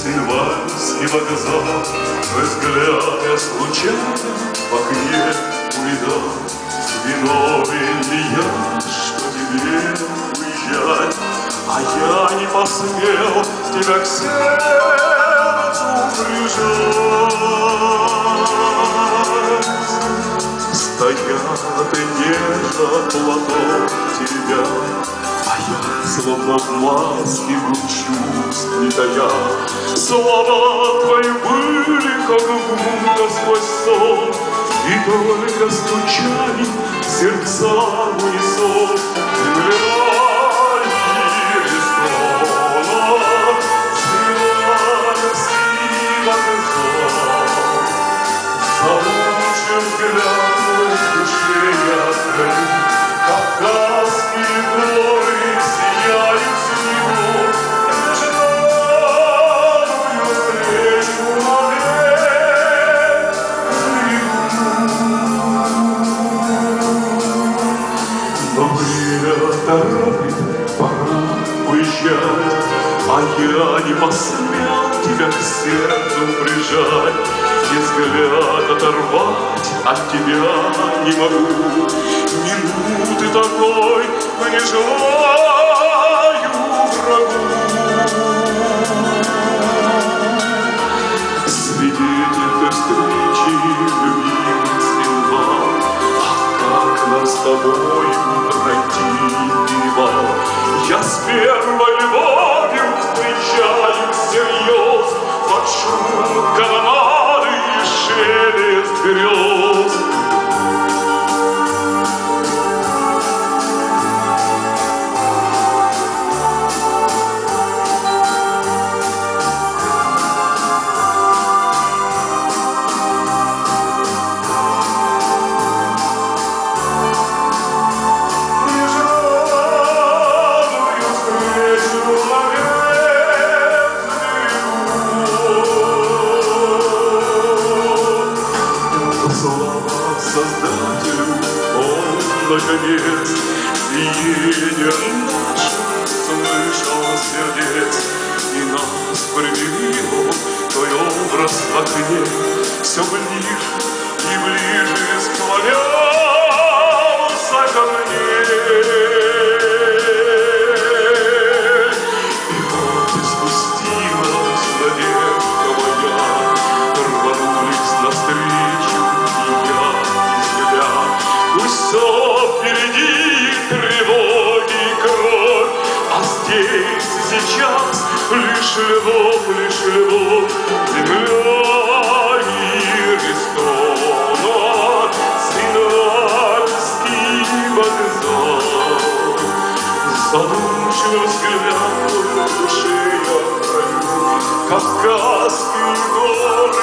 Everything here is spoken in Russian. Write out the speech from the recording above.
Пенсильванский вокзал, твой взгляд я случайно в окне увидал. Виновен ли я, что тебе уезжать, а я не посмел тебя к сердцу прижать. Стоят и нежно платок тебя, а я словно в маске был чувств не тая. Слова твои были, как будто сквозь сон, и только стучали сердца в унисон. Земля Иерихона, Силанский вокзал, заучен взгляд мой в душе я открыл. Кавказские горы сияют с него, нежданную встречу но время торопит, пора уезжать, а я не посмел тебя к сердцу прижать. И взгляд оторвать от тебя не могу, минуты такой не желаю врагу. Свидетель той встречи, любимый символ, ах, как нас с тобой пройти перевал. Я с первой любовью встречаю всерьез под шум канонады и шелест грез. Создателю он, наконец, биение наше слышал сердец, и нас примирил твой образ в окне, все ближе и ближе склонялся ко мне. И вот испустилась надежда моя, рванулись навстречу. Пусть все впереди, тревоги и кровь, а здесь и сейчас лишь любовь, лишь любовь. Земля Иерихона, Синальский вокзал, задумчиво взгляд в душе я храню. Кавказские горы